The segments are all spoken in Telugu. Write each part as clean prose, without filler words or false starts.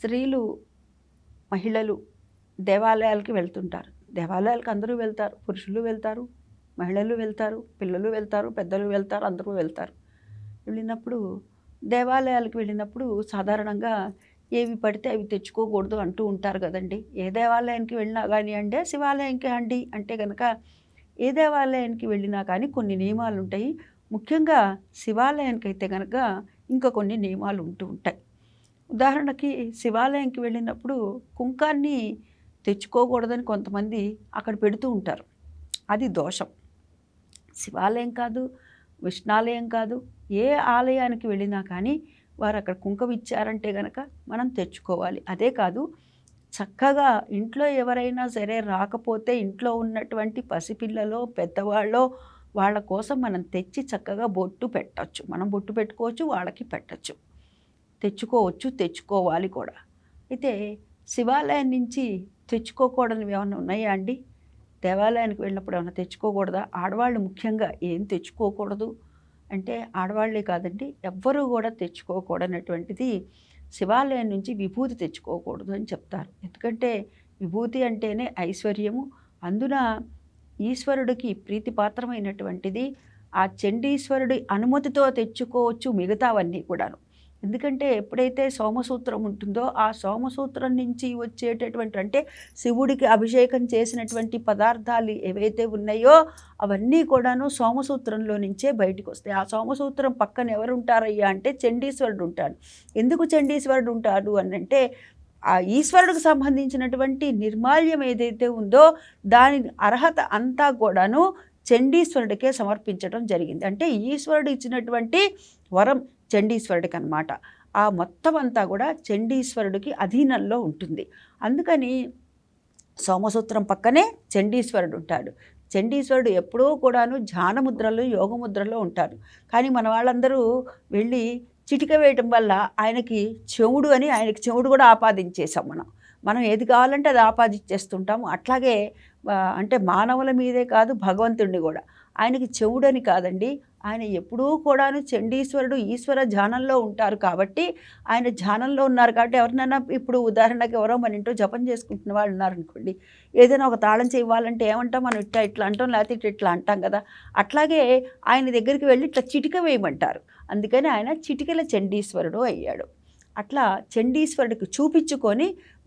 స్త్రీలు, మహిళలు దేవాలయాలకి వెళ్తుంటారు. దేవాలయాలకు అందరూ వెళ్తారు. పురుషులు వెళ్తారు, మహిళలు వెళ్తారు, పిల్లలు వెళ్తారు, పెద్దలు వెళ్తారు, అందరూ వెళ్తారు. వెళ్ళినప్పుడు దేవాలయాలకు వెళ్ళినప్పుడు సాధారణంగా ఏవి పడితే అవి తెచ్చుకోకూడదు అంటూ ఉంటారు కదండి. ఏ దేవాలయానికి వెళ్ళినా కానివ్వండి, శివాలయంకి అండి అంటే కనుక ఏ దేవాలయానికి వెళ్ళినా కానీ కొన్ని నియమాలు ఉంటాయి. ముఖ్యంగా శివాలయానికి అయితే కనుక ఇంకా కొన్ని నియమాలు ఉంటూ ఉంటాయి. ఉదాహరణకి శివాలయంకి వెళ్ళినప్పుడు కుంకాన్ని తెచ్చుకోకూడదని కొంతమంది అక్కడ పెడుతూ ఉంటారు. అది దోషం. శివాలయం కాదు, విష్ణాలయం కాదు, ఏ ఆలయానికి వెళ్ళినా కానీ వారు అక్కడ కుంకుమ ఇచ్చారంటే గనక మనం తెచ్చుకోవాలి. అదే కాదు, చక్కగా ఇంట్లో ఎవరైనా సరే రాకపోతే ఇంట్లో ఉన్నటువంటి పసిపిల్లలో, పెద్దవాళ్ళో వాళ్ళ కోసం మనం తెచ్చి చక్కగా బొట్టు పెట్టచ్చు. మనం బొట్టు పెట్టుకోవచ్చు, వాళ్ళకి పెట్టచ్చు, తెచ్చుకోవచ్చు, తెచ్చుకోవాలి కూడా. అయితే శివాలయం నుంచి తెచ్చుకోకూడనివి ఏమన్నా ఉన్నాయా అండి? దేవాలయానికి వెళ్ళినప్పుడు ఏమన్నా తెచ్చుకోకూడదా? ఆడవాళ్ళు ముఖ్యంగా ఏం తెచ్చుకోకూడదు అంటే ఆడవాళ్ళే కాదండి, ఎవ్వరూ కూడా తెచ్చుకోకూడనటువంటిది శివాలయం నుంచి విభూతి తెచ్చుకోకూడదు అని చెప్తారు. ఎందుకంటే విభూతి అంటేనే ఐశ్వర్యము. అందున ఈశ్వరుడికి ప్రీతిపాత్రమైనటువంటిది. ఆ చండీశ్వరుడి అనుమతితో తెచ్చుకోవచ్చు మిగతావన్నీ కూడాను. ఎందుకంటే ఎప్పుడైతే సోమసూత్రం ఉంటుందో ఆ సోమసూత్రం నుంచి వచ్చేటటువంటి అంటే శివుడికి అభిషేకం చేసినటువంటి పదార్థాలు ఏవైతే ఉన్నాయో అవన్నీ కూడాను సోమసూత్రంలో నుంచే బయటకు వస్తాయి. ఆ సోమసూత్రం పక్కన ఎవరు ఉంటారయ్యా అంటే చండీశ్వరుడు ఉంటాడు. ఎందుకు చండీశ్వరుడు ఉంటాడు అని అంటే ఆ ఈశ్వరుడికి సంబంధించినటువంటి నిర్మాల్యం ఏదైతే ఉందో దాని అర్హత అంతా కూడాను చండీశ్వరుడికే సమర్పించడం జరిగింది. అంటే ఈశ్వరుడు ఇచ్చినటువంటి వరం చండీశ్వరుడికి అన్నమాట. ఆ మొత్తం అంతా కూడా చండీశ్వరుడికి అధీనంలో ఉంటుంది. అందుకని సోమసూత్రం పక్కనే చండీశ్వరుడు ఉంటాడు. చండీశ్వరుడు ఎప్పుడూ కూడాను ధ్యానముద్రలో, యోగముద్రలో ఉంటారు. కానీ మన వాళ్ళందరూ వెళ్ళి చిటిక వేయటం వల్ల ఆయనకి చెవుడు అని ఆయనకి చెవుడు కూడా ఆపాదించేసాం మనం. మనం ఏది కావాలంటే అది ఆపాదించేస్తుంటాము. అట్లాగే అంటే మానవుల మీదే కాదు, భగవంతుడిని కూడా. ఆయనకి చెవుడని కాదండి, ఆయన ఎప్పుడూ కూడాను చండీశ్వరుడు ఈశ్వర ధ్యానంలో ఉంటారు కాబట్టి, ఆయన ధ్యానంలో ఉన్నారు కాబట్టి ఎవరినైనా ఇప్పుడు ఉదాహరణకి ఎవరో మన ఇంట్లో జపం చేసుకుంటున్న వాళ్ళు ఉన్నారనుకోండి, ఏదైనా ఒక తాళం చేయాలంటే ఏమంటాం మనం, ఇట్లా అంటాం, లేకపోతే ఇట్లా అంటాం కదా. అట్లాగే ఆయన దగ్గరికి వెళ్ళి ఇట్లా చిటిక వేయమంటారు. అందుకని ఆయన చిటికల చండీశ్వరుడు అయ్యాడు. అట్లా చండీశ్వరుడికి చూపించుకొని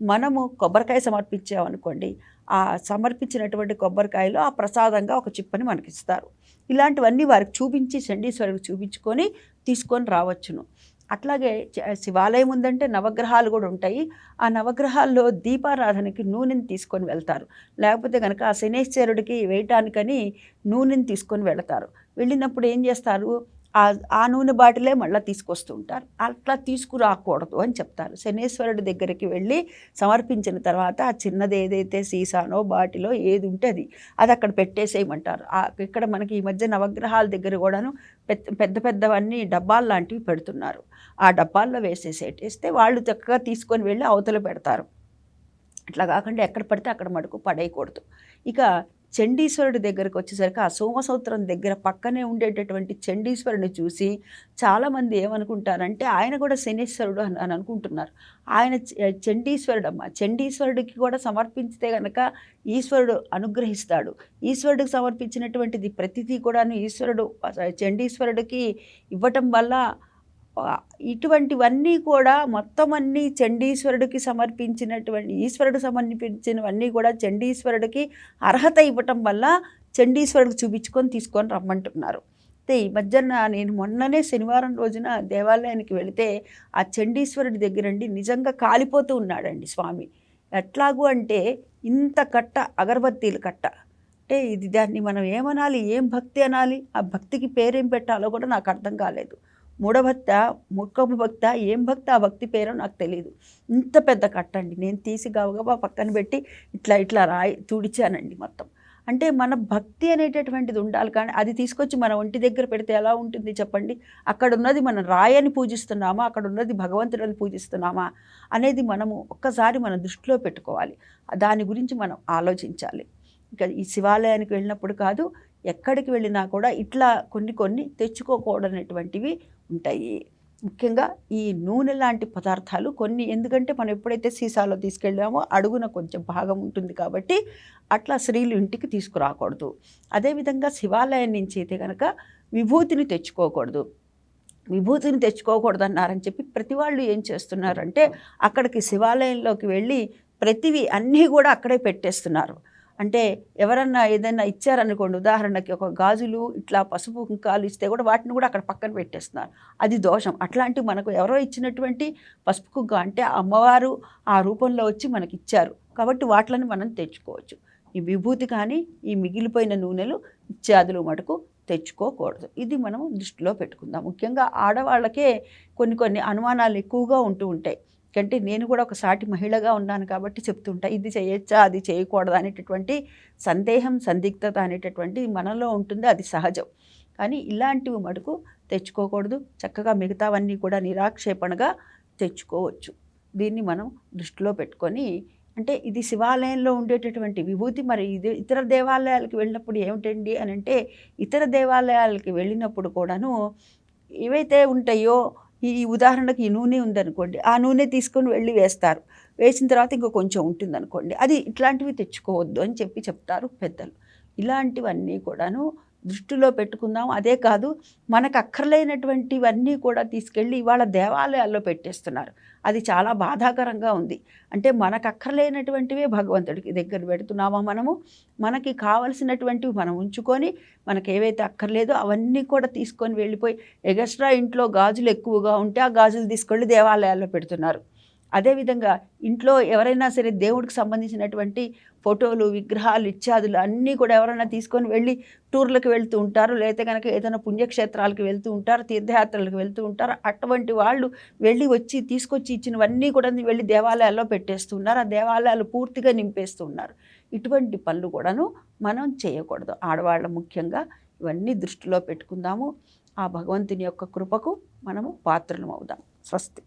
మనము కొబ్బరికాయ సమర్పించామనుకోండి, ఆ సమర్పించినటువంటి కొబ్బరికాయలో ఆ ప్రసాదంగా ఒక చిప్పని మనకిస్తారు. ఇలాంటివన్నీ వారికి చూపించి చండీశ్వరుడికి చూపించుకొని తీసుకొని రావచ్చును. అట్లాగే శివాలయం ఉందంటే నవగ్రహాలు కూడా ఉంటాయి. ఆ నవగ్రహాల్లో దీపారాధనకి నూనెని తీసుకొని వెళ్తారు. లేకపోతే కనుక ఆ శనేశ్వరుడికి వేయటానికని నూనెని తీసుకొని వెళతారు. వెళ్ళినప్పుడు ఏం చేస్తారు, ఆ నూనె బాటిలే మళ్ళీ తీసుకొస్తూ ఉంటారు. అట్లా తీసుకురాకూడదు అని చెప్తారు. శనేశ్వరుడి దగ్గరికి వెళ్ళి సమర్పించిన తర్వాత ఆ చిన్నది ఏదైతే సీసానో బాటిలో ఏది ఉంటే అది అక్కడ పెట్టేసేయమంటారు. ఇక్కడ మనకి ఈ మధ్య నవగ్రహాల దగ్గర కూడాను పెద్ద పెద్దవన్నీ డబ్బాలు లాంటివి పెడుతున్నారు. ఆ డబ్బాల్లో వేసేసేటేస్తే వాళ్ళు చక్కగా తీసుకొని వెళ్ళి అవతల పెడతారు. అట్లా కాకుండా ఎక్కడ పడితే అక్కడ మటుకు పడేయకూడదు. ఇక చండీశ్వరుడి దగ్గరకు వచ్చేసరికి ఆ సోమసూత్రం దగ్గర పక్కనే ఉండేటటువంటి చండీశ్వరుని చూసి చాలామంది ఏమనుకుంటారంటే ఆయన కూడా శనీశ్వరుడు అని అనుకుంటున్నారు. ఆయన చండీశ్వరుడు అమ్మ. చండీశ్వరుడికి కూడా సమర్పించితే కనుక ఈశ్వరుడు అనుగ్రహిస్తాడు. ఈశ్వరుడికి సమర్పించినటువంటిది ప్రతిదీ కూడాను ఈశ్వరుడు చండీశ్వరుడికి ఇవ్వటం వల్ల ఇటువంటివన్నీ కూడా మొత్తం అన్నీ చండీశ్వరుడికి సమర్పించినటువంటి ఈశ్వరుడు సమర్పించినవన్నీ కూడా చండీశ్వరుడికి అర్హత ఇవ్వటం వల్ల చండీశ్వరుడికి చూపించుకొని తీసుకొని రమ్మంటున్నారు. అయితే ఈ మధ్యన నేను మొన్ననే శనివారం రోజున దేవాలయానికి వెళితే ఆ చండీశ్వరుడి దగ్గరండి నిజంగా కాలిపోతూ ఉన్నాడండి స్వామి. ఎట్లాగూ అంటే ఇంత కట్ట అగరబత్తీలు కట్ట. అంటే ఇది దాన్ని మనం ఏమనాలి, ఏం భక్తి అనాలి, ఆ భక్తికి పేరేం పెట్టాలో కూడా నాకు అర్థం కాలేదు. మూఢభక్త, మూర్ఖపు భక్త, ఏం భక్తి, ఆ భక్తి పేరో నాకు తెలియదు. ఇంత పెద్ద కట్టండి. నేను తీసి గబగబా పక్కన పెట్టి ఇట్లా రాయి తుడిచానండి మొత్తం. అంటే మన భక్తి అనేటటువంటిది ఉండాలి. కానీ అది తీసుకొచ్చి మన ఒంటి దగ్గర పెడితే ఎలా ఉంటుంది చెప్పండి? అక్కడ ఉన్నది మనం రాయని పూజిస్తున్నామా, అక్కడ ఉన్నది భగవంతుడిని పూజిస్తున్నామా అనేది మనము ఒక్కసారి మన దృష్టిలో పెట్టుకోవాలి. దాని గురించి మనం ఆలోచించాలి. ఇక ఈ శివాలయానికి వెళ్ళినప్పుడు కాదు, ఎక్కడికి వెళ్ళినా కూడా ఇట్లా కొన్ని తెచ్చుకోకూడనటువంటివి ఉంటాయి. ముఖ్యంగా ఈ నూనె లాంటి పదార్థాలు కొన్ని, ఎందుకంటే మనం ఎప్పుడైతే సీసాలో తీసుకెళ్ళామో అడుగున కొంచెం భాగం ఉంటుంది కాబట్టి అట్లా స్త్రీలు ఇంటికి తీసుకురాకూడదు. అదేవిధంగా శివాలయం నుంచి అయితే కనుక విభూతిని తెచ్చుకోకూడదు. విభూతిని తెచ్చుకోకూడదన్నారని చెప్పి ప్రతి వాళ్ళు ఏం చేస్తున్నారంటే అక్కడికి శివాలయంలోకి వెళ్ళి ప్రతివి అన్నీ కూడా అక్కడే పెట్టేస్తున్నారు. అంటే ఎవరన్నా ఏదైనా ఇచ్చారనుకోండి, ఉదాహరణకి ఒక గాజులు ఇట్లా పసుపు కుంకాలు ఇస్తే కూడా వాటిని కూడా అక్కడ పక్కన పెట్టేస్తున్నారు. అది దోషం. అట్లాంటివి మనకు ఎవరో ఇచ్చినటువంటి పసుపు కుంక అంటే అమ్మవారు ఆ రూపంలో వచ్చి మనకి ఇచ్చారు కాబట్టి వాటిని మనం తెచ్చుకోవచ్చు. ఈ విభూతి కానీ ఈ మిగిలిపోయిన నూనెలు ఇత్యాదులు మటుకు తెచ్చుకోకూడదు. ఇది మనం దృష్టిలో పెట్టుకుందాం. ముఖ్యంగా ఆడవాళ్ళకే కొన్ని అనుమానాలు ఎక్కువగా ఉంటూ ఉంటాయి. అంటే నేను కూడా ఒక సాటి మహిళగా ఉన్నాను కాబట్టి చెప్తుంటా, ఇది చేయొచ్చా అది చేయకూడదా అనేటటువంటి సందేహం, సందిగ్ధత అనేటటువంటి మనలో ఉంటుంది, అది సహజం. కానీ ఇలాంటివి మటుకు తెచ్చుకోకూడదు. చక్కగా మిగతావన్నీ కూడా నిరాక్షేపణగా తెచ్చుకోవచ్చు. దీన్ని మనం దృష్టిలో పెట్టుకొని, అంటే ఇది శివాలయంలో ఉండేటటువంటి విభూతి. మరి ఇది ఇతర దేవాలయాలకు వెళ్ళినప్పుడు ఏమిటండి అని అంటే, ఇతర దేవాలయాలకి వెళ్ళినప్పుడు కూడాను ఏవైతే ఉంటాయో, ఈ ఉదాహరణకి ఈ నూనె ఉందనుకోండి, ఆ నూనె తీసుకొని వెళ్ళి వేస్తారు. వేసిన తర్వాత ఇంకో కొంచెం ఉంటుందనుకోండి, అది ఇట్లాంటివి తెచ్చుకోవద్దు అని చెప్పి చెప్తారు పెద్దలు. ఇలాంటివన్నీ కూడాను దృష్టిలో పెట్టుకుందాం. అదే కాదు, మనకు అక్కర్లేనటువంటివన్నీ కూడా తీసుకెళ్ళి ఇవాళ దేవాలయాల్లో పెట్టేస్తున్నారు. అది చాలా బాధాకరంగా ఉంది. అంటే మనకు అక్కర్లేనటువంటివే భగవంతుడికి దగ్గర పెడుతున్నామా మనము? మనకి కావలసినటువంటివి మనం ఉంచుకొని, మనకు ఏవైతే అక్కర్లేదో అవన్నీ కూడా తీసుకొని వెళ్ళిపోయి, ఎగస్ట్రా ఇంట్లో గాజులు ఎక్కువగా ఉంటే ఆ గాజులు తీసుకెళ్ళి దేవాలయాల్లో పెడుతున్నారు. అదేవిధంగా ఇంట్లో ఎవరైనా సరే దేవుడికి సంబంధించినటువంటి ఫోటోలు, విగ్రహాలు ఇత్యాదులు అన్నీ కూడా ఎవరైనా తీసుకొని వెళ్ళి టూర్లకు వెళ్తూ ఉంటారు, లేకపోతే కనుక ఏదైనా పుణ్యక్షేత్రాలకు వెళ్తూ ఉంటారు, తీర్థయాత్రలకు వెళ్తూ ఉంటారు. అటువంటి వాళ్ళు వెళ్ళి తీసుకొచ్చి ఇచ్చినవన్నీ కూడా వెళ్ళి దేవాలయాల్లో పెట్టేస్తున్నారు. ఆ దేవాలయాలు పూర్తిగా నింపేస్తున్నారు. ఇటువంటి పనులు కూడాను మనం చేయకూడదు. ఆడవాళ్ళ ముఖ్యంగా ఇవన్నీ దృష్టిలో పెట్టుకుందాము. ఆ భగవంతుని యొక్క కృపకు మనము పాత్రలం అవుదాం. స్వస్తి.